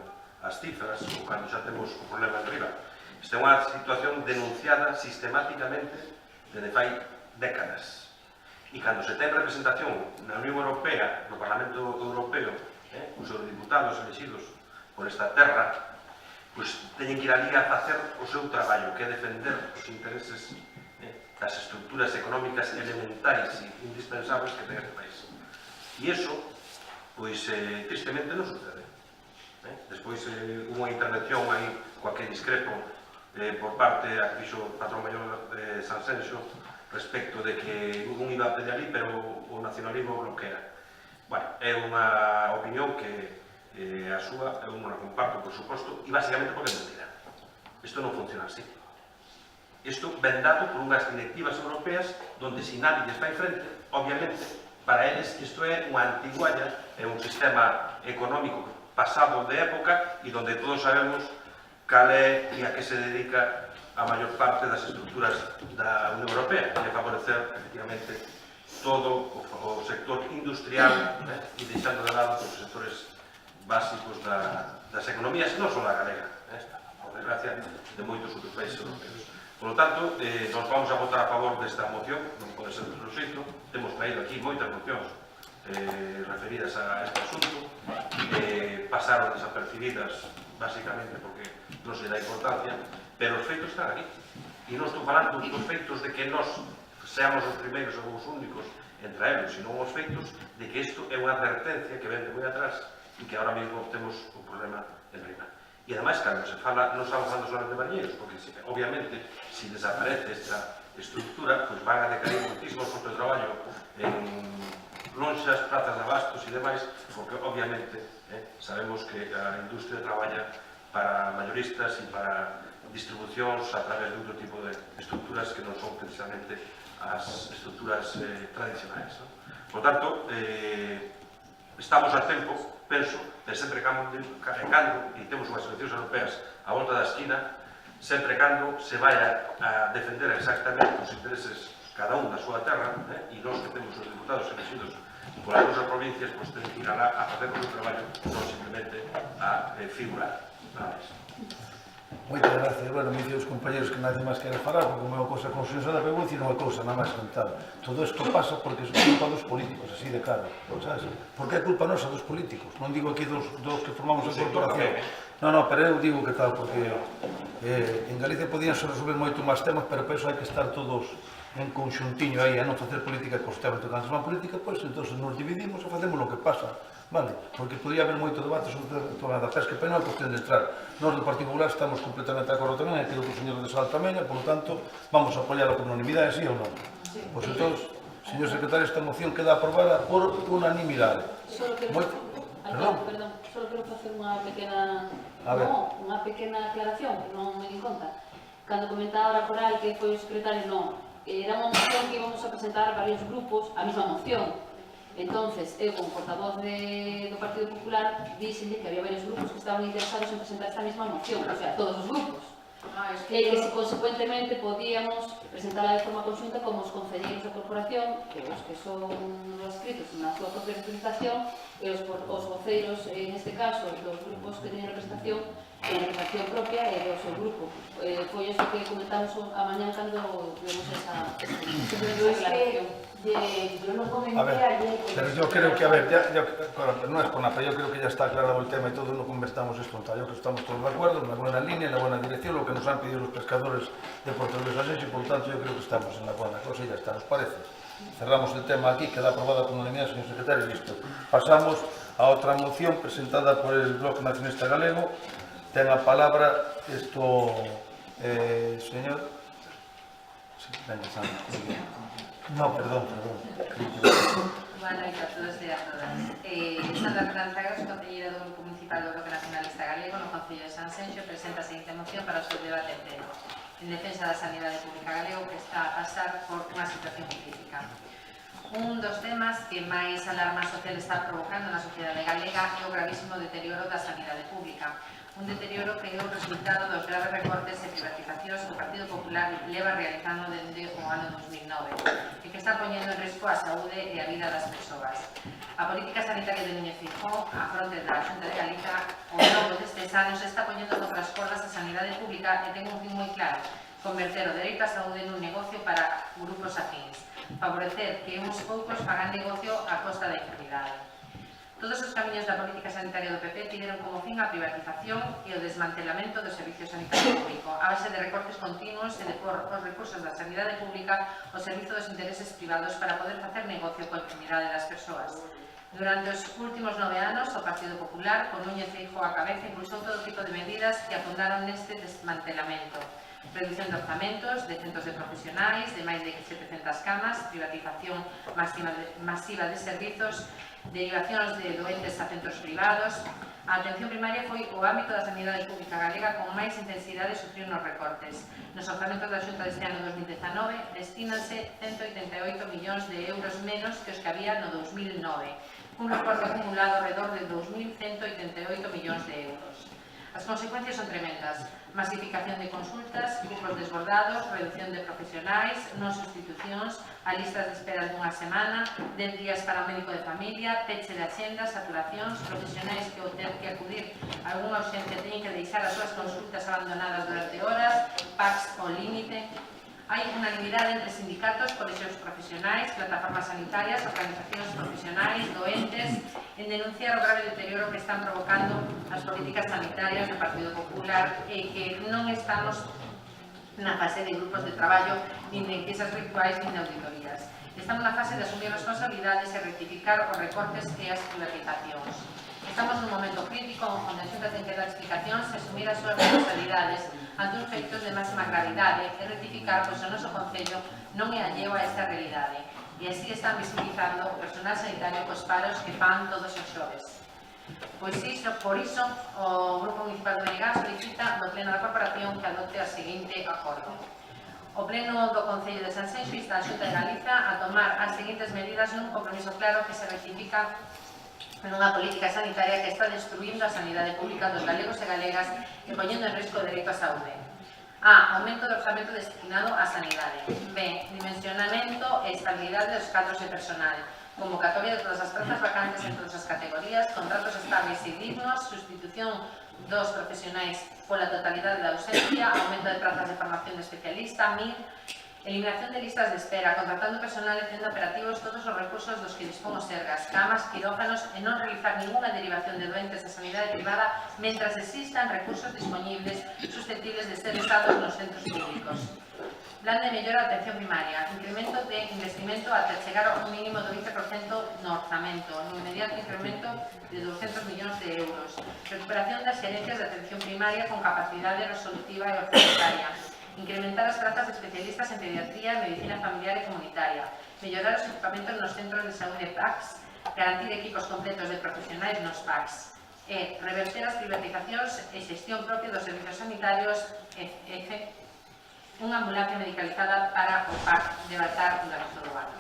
as cifras ou cando xa temos o problema en riba. Esta é unha situación denunciada sistemáticamente desde fai décadas. E cando se ten representación na Unión Europea, no Parlamento Europeo, os eurodiputados elegidos por esta terra, pois teñen que ir ali a facer o seu traballo, que é defender os intereses das estructuras económicas elementais e indispensables que ten este país. E iso, pois, tristemente non sucede. Despois, unha intervención aí coa que discrepo por parte a que fixo o patrón maior de Sanxenxo respecto de que un iba de ali, pero o nacionalismo bloquea. Bueno, é unha opinión que a súa eu non a comparto, por suposto, e basicamente porque é mentira. Isto non funciona así. Isto ven dado por unhas directivas europeas donde se nadie lles fai frente, obviamente, para eles isto é unha antigualla, é un sistema económico pasado de época e donde todos sabemos cal é e a que se dedica a maior parte das estructuras da Unión Europea, que é favorecer, efectivamente, todo o sector industrial e deixando de lado os sectores básicos das economías, non só da galega, por desgracia, de moitos outros países europeos. Por lo tanto, nos vamos a votar a favor desta moción, non pode ser de outro xeito. Temos traído aquí moitas mocións referidas a este asunto, pasaron desapercibidas, basicamente porque non se dá importancia, pero os feitos están aquí. E non estou falando dos feitos de que nós seamos os primeiros ou os únicos entre eles, sino os feitos de que isto é unha advertencia que vende moi atrás e que ahora mesmo temos o problema en riba. E ademais, cando se fala, non estamos falando solamente de mariñeiros, porque obviamente, se desaparece esta estructura, pois van a decaer muitísimos postos de traballo en lonxas, plazas de abastos e demais, porque obviamente sabemos que a industria traballa para mayoristas e para distribucións a través de outro tipo de estructuras que non son precisamente as estructuras tradicionais. Por tanto, estamos a tempo, penso, de sempre cando e temos unhas eleccións europeas a volta da esquina, sempre cando se vaya a defender exactamente os intereses cada un da súa terra, e nós que temos os diputados elegidos por as nosas provincias, pois temos que ir alá a facer o seu traballo, non simplemente a figurar. Nada máis. Moitas gracias. Bueno, me dicen os compañeros que nadie máis quere falar, porque é unha cousa consensuada, pero vou dicir unha cousa nada máis cantada. Todo isto pasa porque é culpa dos políticos, así de claro. Sabes? Porque é culpa nosa dos políticos. Non digo aquí dos que formamos a corporación. Non, pero eu digo que tal, porque en Galicia podían se resolver moito máis temas, pero para iso hai que estar todos en conxuntiño aí, a non facer política cos temas. Cando se van política, pois, entón nos dividimos e facemos o que pasa. Vale, porque podría haber moito debate sobre o tema da pesca, pero non é cuestión de entrar. Nós do Partido Popular estamos completamente de acordo tamén, aquilo que o señor de Sal tamén, e, por lo tanto, vamos a apoiar a unanimidade, sí ou non? Pois entón, señor secretario, esta moción queda aprobada por unanimidade. Perdón, só quero facer unha pequena aclaración, que non me di conta. Cando comentaba a Coral que foi o secretario, non, era unha moción que íbamos a presentar a varios grupos, a mesma moción. Entonces, eu, como portavoz do Partido Popular, díxenlle que había varios grupos que estaban interesados en presentar esta mesma moción, o sea, todos os grupos. E que, consecuentemente, podíamos presentarla de forma conxunta como os concelleiros da corporación, que os que son escritos na súa propia representación, e os voceiros, en este caso, dos grupos que teñen representación propia e do seu grupo. Foi iso que comentamos a mañá cando vemos esa aclaración. Yo no comenté ayer... Pero yo creo que, no es por nada, pero yo creo que ya está aclarado el tema y todos no conversamos esto. Yo creo que estamos todos de acuerdo, en la buena línea, en la buena dirección, lo que nos han pedido los pescadores de Puerto de Sanxenxo, y por lo tanto yo creo que estamos en la buena cosa y ya está, ¿nos parece? Cerramos el tema aquí, queda aprobada con unanimidad, señor secretario, y listo. Pasamos a otra moción presentada por el Bloque Nacionalista Galego. Ten a palabra señor... Sí, venga, no, perdón. Boa noite a todos e a todas. Sandra Fernández Zagos, concelleira do Grupo Municipal do Bloque Nacionalista Galego no Concello de Sanxenxo, presenta a seguinte moción para o seu debate en defensa da sanidade pública galego que está a pasar por unha situación crítica. Un dos temas que máis alarma social está provocando na sociedade galega é o gravísimo deterioro da sanidade pública. Un deterioro que é o resultado dos graves recortes e privatizacións que o Partido Popular leva realizando dende o ano 2009 e que está poñendo en risco a saúde e a vida das persoas. A política sanitaria de Núñez Feijóo, a fronte da Xunta de Galicia, ao longo destes anos está poñendo contra as cordas a sanidade pública e ten un fin moi claro: converter o dereito á saúde nun negocio para grupos afíns, favorecer que uns poucos fagan negocio a costa da enfermidade. Todos os camiños da política sanitaria do PP tiveron como fin a privatización e o desmantelamento do servicio sanitario público, a base de recortes continuos e de por os recursos da sanidade pública ao servizo dos intereses privados para poder facer negocio coa enfermidade das persoas. Durante os últimos 9 anos, o Partido Popular, con Núñez Feijóo á cabeza, impulsou todo tipo de medidas que apuntaron neste desmantelamento. Reducción de orzamentos, de centros de profesionais, de máis de 700 camas, privatización masiva de servizos, derivacións de doentes a centros privados. A atención primaria foi o ámbito da sanidade pública galega con máis intensidade sufriu nos recortes. Nos orzamentos da Xunta deste ano 2019 destínanse 188 millóns de euros menos que os que había no 2009, un recorte acumulado alrededor de 2.188 millóns de euros. As consecuencias son tremendas: masificación de consultas, cupos desbordados, reducción de profesionais, non sustitucións, a listas de espera dunha semana, 10 días para o médico de familia, peche de axendas, saturacións, profesionais que ao ter que acudir a algunha urxencia teñen que deixar as súas consultas abandonadas durante horas, PACs ao límite. Hai unanimidade entre sindicatos, colexios profesionais, plataformas sanitarias, organizacións profesionais, doentes, en denunciar o grave deterioro que están provocando as políticas sanitarias do Partido Popular e que non estamos na fase de grupos de traballo, nin de enquisas virtuais, nin de auditorías. Estamos na fase de asumir responsabilidades e rectificar os recortes e as privatizacións. Estamos nun momento crítico onde a Xunta ten que dar explicacións e asumir as súas responsabilidades ante uns feitos de máxima gravidade e rectificar pois o noso Concello non é alleo a esta realidade. E así están visibilizando o personal sanitario cos paros que fan todos os xoves. Pois iso, por iso, o Grupo Municipal de Benegas solicita do Pleno da Corporación que adopte a seguinte acordo. O Pleno do Concello de Sanxenxo insta a Xunta de Galiza a tomar as seguintes medidas nun compromiso claro que se rectifica nunha política sanitaria que está destruindo a sanidade pública dos galegos e galegas e poñendo en risco o dereito á saúde. A. Aumento do orzamento destinado á sanidade. B. Dimensionamento e estabilidade dos cadros de personal. Convocatoria de todas as prazas vacantes en todas as categorías, contratos estables e dignos, sustitución dos profesionais pola totalidade da ausencia, aumento de prazas de formación de especialista, MIR, eliminación de listas de espera, contratando personal e tendo operativos todos os recursos dos que dispón o Sergas, camas, quirófanos e non realizar ninguna derivación de doentes da sanidade privada mentras existan recursos disponibles susceptibles de ser usados nos centros públicos. Plan de mellora da atención primaria, incremento de investimento ata chegar a un mínimo do 20% no orzamento, no inmediato incremento de 200 millóns de euros, recuperación das xerencias de atención primaria con capacidade resolutiva e orzamentaria, incrementar as prazas de especialistas en pediatría e medicina familiar e comunitaria, mellorar os equipamentos nos centros de saúde PACs, garantir equipos completos de profesionais nos PACs, e reverter as privatizacións e xestión propia dos servicios sanitarios e unha ambulancia medicalizada para o PAC de Baltar durante todo o ano.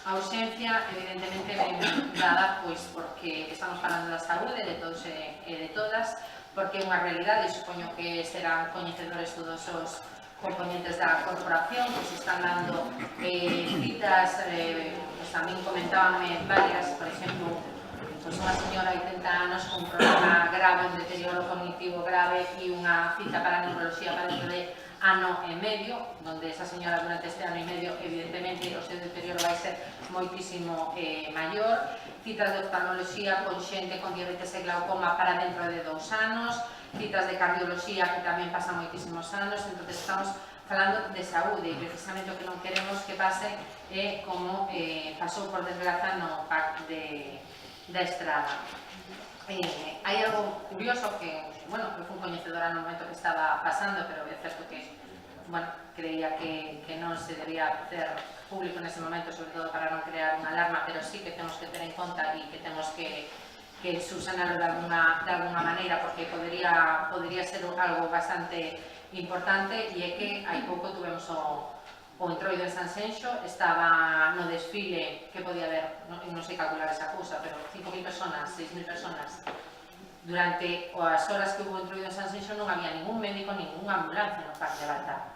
A urxencia, evidentemente, ven dada pois porque estamos falando da saúde de todos e de todas, porque é unha realidade, e supoño que serán coñecedores todos os componentes da corporación, que se están dando citas, pues a min comentábanme varias, por exemplo, pues unha señora de 80 anos con un problema grave, un deterioro cognitivo grave e unha cita para neuroloxía para dentro de ano e medio, donde esa señora durante este ano e medio evidentemente o seu deterioro vai ser moitísimo maior, citas de oftalmoloxía con xente con diabetes e glaucoma para dentro de 2 anos, citas de cardioloxía que tamén pasan moitísimos anos, entonces estamos falando de saúde e precisamente o que non queremos que pase é como pasou por desgraza no PAC da Estrada. Hai algo curioso que, bueno, que fui coñecedora no momento que estaba pasando, pero é certo que, bueno, creía que non se debía hacer público nese momento, sobre todo para non crear unha alarma, pero sí que temos que ter en conta e que temos que subsanarlo de alguna maneira, porque podría ser algo bastante importante, e é que hai pouco tuvemos o o Entroido en Sanxenxo estaba no desfile que podía haber, non sei calcular esa cousa, pero 5.000 personas, 6.000 personas. Durante as horas que hubo Entroido en Sanxenxo non había ningún médico, ninguna ambulancia no Parque de Baltar.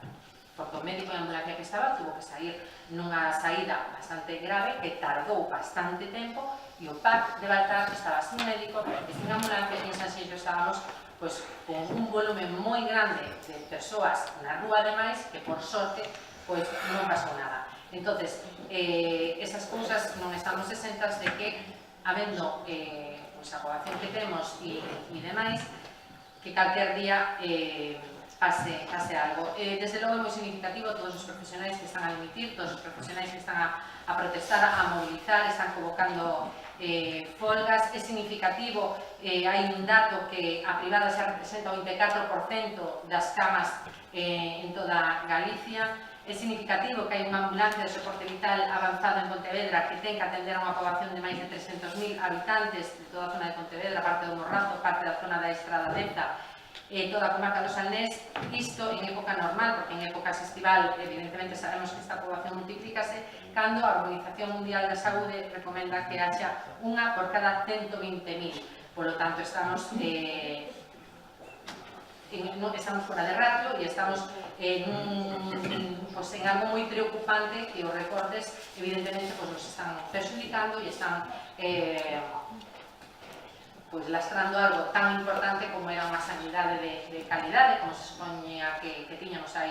Porque o médico e a ambulancia que estaba tuvo que sair nunha saída bastante grave que tardou bastante tempo e o PAC de Baltar estaba sin médico e sin ambulancia e en Sanxenxo estábamos con un volumen moi grande de persoas na rúa ademais que por sorte non pasou nada. Entonces, esas cousas non estamos exentas de que habendo a población que temos e demais que calquer día pase algo. Desde logo é moi significativo todos os profesionais que están a dimitir, todos os profesionais que están a protestar, a mobilizar, están convocando folgas. É significativo, hai un dato que a privada xa representa o 24% das camas en toda Galicia. É significativo que hai unha ambulancia de soporte vital avanzada en Pontevedra que ten que atender a unha poboación de máis de 300.000 habitantes de toda a zona de Pontevedra, parte do Morrazo, parte da zona da Estrada Deza, toda a comarca do Salnés. Isto en época normal, porque en época estival evidentemente sabemos que esta poboación multiplícase, cando a Organización Mundial da Saúde recomenda que haxa unha por cada 120.000. Por lo tanto, estamos fora de ratio e estamos en algo moi preocupante que os recortes evidentemente nos están perxudicando e están lastrando algo tan importante como era unha sanidade de calidade, como se supoñía que tiñamos hai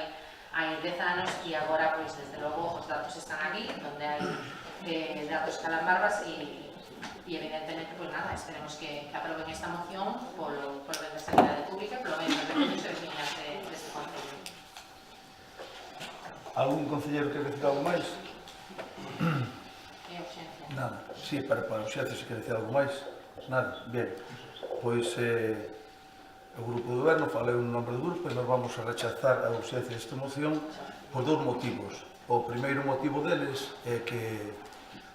10 anos, e agora, desde logo, os datos están aquí, onde hai datos calambarbas e evidentemente, nada, esperemos que aproben esta moción polo ben da sanidade pública e polo ben das veciños e veciñas deste concello. Algún concelleiro quer decir algo máis? É urxencia. Nada. Sí, para a urxencia se quer decir algo máis. Nada. Bien. Pois o grupo do goberno falei un nombre do grupo e nos vamos a rechazar a urxencia desta moción por dous motivos. O primeiro motivo deles é que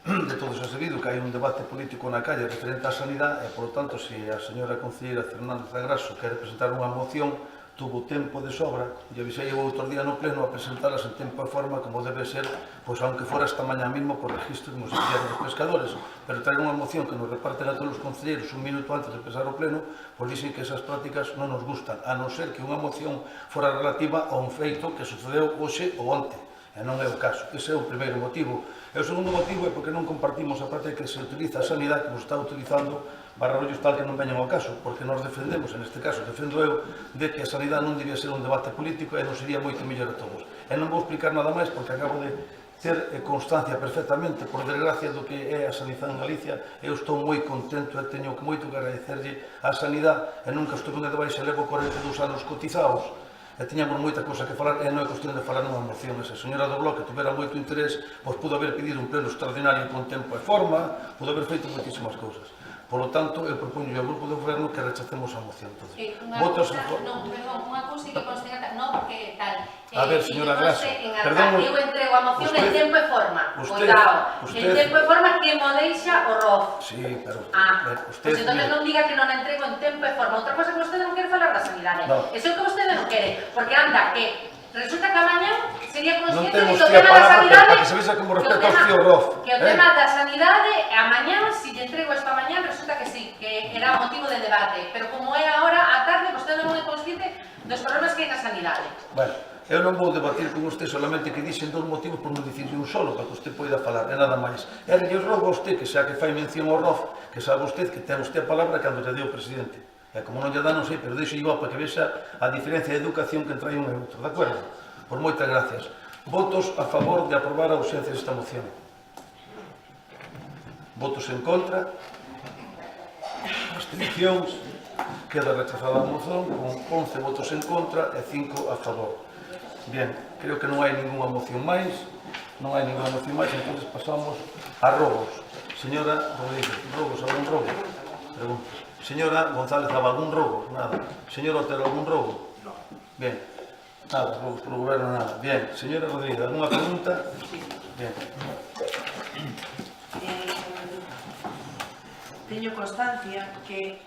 de todos é sabido que hai un debate político na calle referente á sanidade e, por lo tanto, se a señora concelleira Fernández Agraso quere presentar unha moción, tuvo tempo de sobra, e avisei o outro día no pleno a presentalas en tempo e forma como debe ser, pois aunque fora esta mañá mismo por registro como se fixeron os pescadores, pero traer unha moción que nos reparten a todos os concelleiros un minuto antes de empezar o pleno, pois dicen que esas prácticas non nos gustan, a non ser que unha moción fora relativa a un feito que sucedeu hoxe ou onte, e non é o caso. Ese é o primeiro motivo. E o segundo motivo é porque non compartimos a práctica que se utiliza a sanidade como está utilizando barrarollos tal que non veñan ao caso, porque nos defendemos, en este caso defendo eu, de que a sanidade non debía ser un debate político e nos iría moito mellor a todos. E non vou explicar nada máis porque acabo de ter constancia perfectamente, por desgracia, do que é a sanidade en Galicia. Eu estou moi contento e teño moito que agradecerlle á sanidade e nunca estuve de baixa, levo 42 anos cotizados e tiñamos moita cosa que falar e non é cuestión de falar nunha moción. Se a señora do Bloque tuvera moito interés, pois pudo haber pedido un pleno extraordinario con tempo e forma, pudo haber feito moitísimas cousas. Por lo tanto, eu proponho ao grupo do goberno que rechacemos a moción. Votos a favor. Non, perdón, unha cousa que conste non, porque tal. A ver, señora Graso, perdón. Eu entrego a moción en tempo e forma. En tempo e forma que mo deixa o ROF. Sí, pero... Pois entón non diga que non a entrego en tempo e forma. Outra cosa que vostede non quere falar da sanidade. Eso é o que vostede non quere. Porque anda, que resulta que a mañá sería consciente de que o tema da sanidade, que o tema da sanidade a mañá, se lle entrego esta mañá, resulta que sí, que era motivo de debate, pero como é agora a tarde, vostede non é consciente dos problemas que hai na sanidade. Bueno, eu non vou debatir con usted, solamente que dixen dos motivos por non dicir un solo, para que usted poida falar, e nada máis. E lle rogo a usted, que xa que fai mención ao ROF, que sabe usted que ten usted a palabra cando lle deu o presidente. E como non lle dá, non sei, pero deixo igual para que vexa a diferencia de educación que entre un e outro, de acordo? Por moitas gracias. Votos a favor de aprobar a urxencia desta moción. Votos en contra. Abstencións. Queda rechazada a moción con 11 votos en contra e 5 a favor. Bien, creo que non hai ninguna moción máis. Non hai ninguna moción máis, entonces pasamos a robos. Señora Rodríguez, robos, algún robo? Pregunto. Señora González, algún robo? Nada. Señor Otero, algún robo? No. Bien. Nada, robos polo goberno, nada. Bien. Señora Rodríguez, alguna pregunta? Bien. Teño constancia que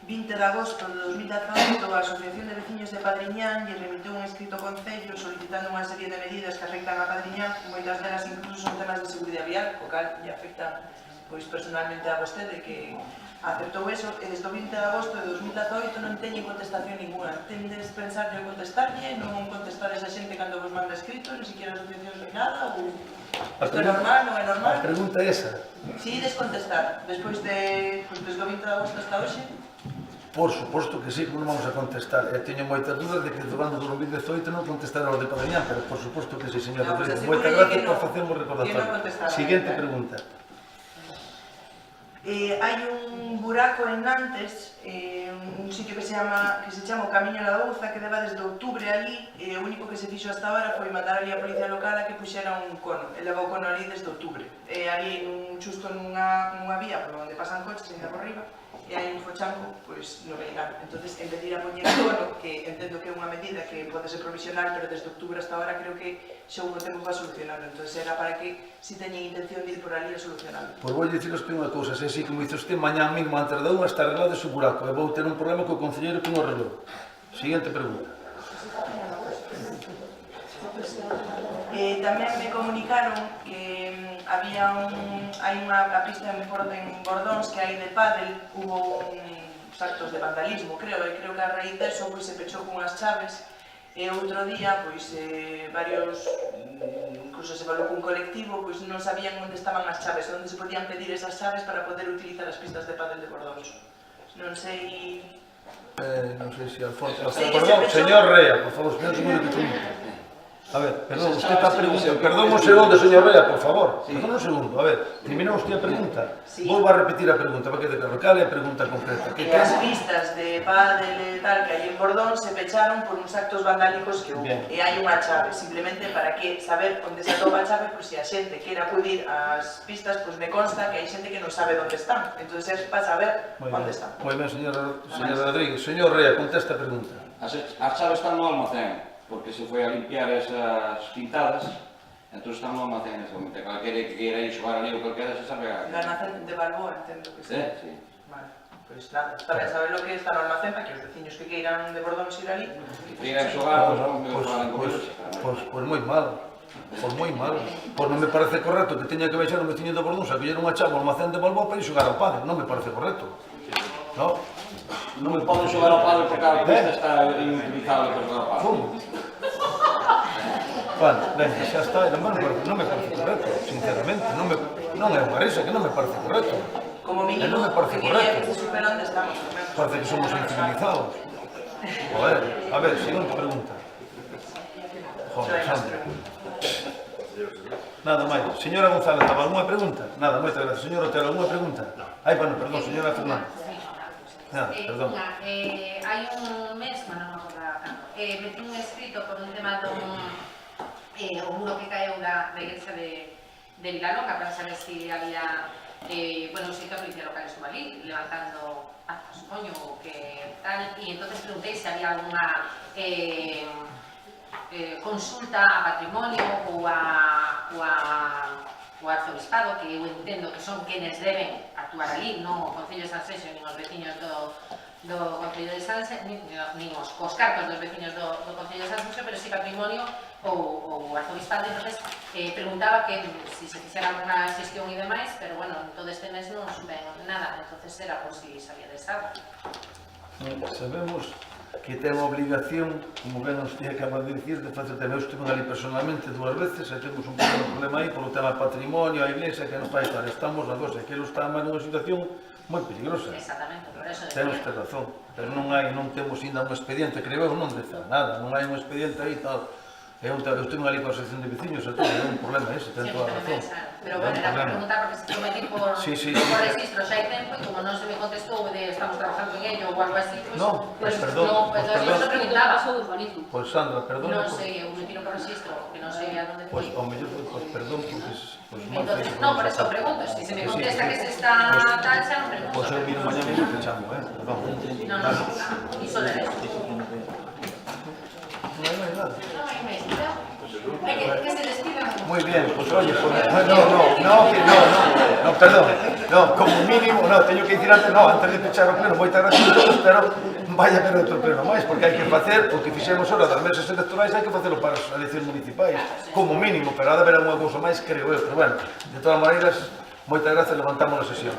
20 de agosto de 2018 a Asociación de Veciños de Padriñán lle remitiu un escrito ao Concello solicitando unha serie de medidas que afectan a Padriñán, moitas delas incluso son temas de seguridade vial, o cal lle afectan pois personalmente a vostede que aceptou eso, e desde o 20 de agosto de 2018 non teñen contestación ninguna. Tendes pensar de contestarlle, non contestar a esa xente cando vos manda escrito, ni siquiera asociacións ni nada, ou isto é normal, non é normal? A pregunta é esa. Si ides contestar, despois de, desde o 20 de agosto hasta hoxe? Por suposto que sí, que non vamos a contestar. E teño moitas dúdas de que durante o 2018 non contestaron os de Padriñán, pero por suposto que sí, señor Rodríguez. Moitas gracias por facermos recordatorio. Siguiente pregunta. Hai un buraco en Nantes, un sitio que se chama o Camiño da Douza, que leva desde outubro ali, e o único que se fixo hasta ahora foi mandar ali a policía local a que puxera un cono. E leva o cono ali desde outubro. E ali, xusto nunha vía por onde pasan coches, ainda por riba, e hai un fochanco, pois, no Beirán. Entonces, en vez de ir a poñer o cono, que entendo que é unha medida que pode ser provisional, pero desde outubro hasta ahora creo que xa houve tempo para solucionarlo. Entonces, era para que, si teñen intención de ir por ali a solucionarlo. Pois vou diciros que unha cousa, se así como dice usted, mañá mismo antes da unha está arreglado ese buraco, e vou ter un problema co concelleiro que non arreglou. Siguiente pregunta. Tamén me comunicaron que hai unha pista en Bordóns que hai de pádel, hubo uns actos de vandalismo, creo que a raíz deso se pechou con as chaves, e outro día, varios, incluso se falou cun colectivo, non sabían onde estaban as chaves, onde se podían pedir esas chaves para poder utilizar as pistas de pádel de Bordóns. Non sei... Non sei se Alfonso... Perdón, señor Rea, por favor, señor segundo que pregunta. A ver, perdón, usted está preguntando. Perdón un segundo, señor Rea, por favor. Perdón un segundo. A ver, terminou usted a pregunta. Volvo a repetir a pregunta, para que quede claro. Cal é a pregunta concreta? Que as pistas de pádel e tal que hai en Bordón se pecharon por uns actos vandálicos que houve. E hai unha chave, simplemente para que saber onde se atopa a chave, por se a xente queira acudir ás pistas, pois me consta que hai xente que non sabe onde están. Entón, é para saber onde están. Moi ben, señor Rodríguez. Señor Rea, contesta a pregunta. As chaves están no almacén, porque se foi a limpiar esas pintadas, entón están no almacén neste momento. Calquera que queira ir xogar ali ou calquera se sabe a... No almacén de Balboa, entendo que sí. Sí. Vale, pois nada, está ben saber lo que está no almacén para que os veciños que queiran de Bordón ir ali. Que queiran xogar, pois non me falan con eles. Pois moi mal. Pois moi mal. Pois non me parece correcto que teña que baixar un veciño de Bordón a coller unha chave ao almacén de Balboa para ir xogar ao pádel. Non me parece correcto. Non? Non me poden xogar ao pádel porque a pista está inutilizable para xogar ao pádel. Como? Bueno, venga, xa está, non me parece correcto, sinceramente, non é unha risa, que non me parece correcto. Como mínimo, non me parece que correcto. quería que se supera onde estamos. Parece que somos incivilizados. A ver, seguinte pregunta. Joder, Sandra. Nada máis. Señora González, ¿alguna pregunta? Nada, moitas gracias. Señor Otero, ¿alguna pregunta? Ai, bueno, perdón, señora Fernández. Nada, perdón. Hai un mes, non me acordo tanto, metí un escrito por un tema o muro que caeu da igrexa de Vilalonga para saber se había un sitio a policía local estuvo ali levantando actas, supoño, ou que tal, e entonces preguntei se había alguna consulta a patrimonio ou o arzobispado, que eu entendo que son quenes deben actuar ali, non o Concello de Sanxenxo nin os veciños do Concello de Sanxenxo, nin os cartos dos veciños do Concello de Sanxenxo, pero si patrimonio ou o arzobispado. Entonces preguntaba que si se fixera alguna xestión e demais, pero bueno, todo este mes non suben nada, entonces era por si sabía de estar. Sabemos que ten a obligación, como ben nos acaba de dicir, de facer tamén. Eu estive ali personalmente 2 veces e temos un problema aí polo tema patrimonio, a iglesia que nos fai estar. Estamos na cosa, que ele está máis nunha situación moi peligrosa. Exactamente, por eso ten usted razón, pero non temos ainda un expediente, creo eu non deza nada, non hai un expediente aí tal. Eu estive ali con a asociación de veciños e todo, é un problema ese, ten toda a razón. Pero bueno, era para preguntar porque se prometí por registro xa hai tempo e como non se me contestou de estamos trabajando en ello ou algo así, pues perdón. Eu se preguntaba. Pois Sandra, perdón. Non sei, eu me tiro por registro, que non sei a donde foi. Pois ao mellor, perdón, porque non, por eso pregunto, se me contesta que se está tal, xa non pregunto. Pois eu vino mañá mesmo que chamo, perdón. Non, e só era eso. Non hai nada. Non hai máis, Que se despidan. Muy bien, pues oye, perdón, como mínimo, teño que dicir antes de pechar o pleno, moitas gracias a todos, pero vai haber outro pleno máis, porque hai que facer o que fixemos ahora das mesas electorais, hai que facelo para as eleccións municipais, como mínimo, pero ha de haber unha cousa máis, creo eu, pero bueno, de todas maneiras, moitas gracias, levantamos a sesión.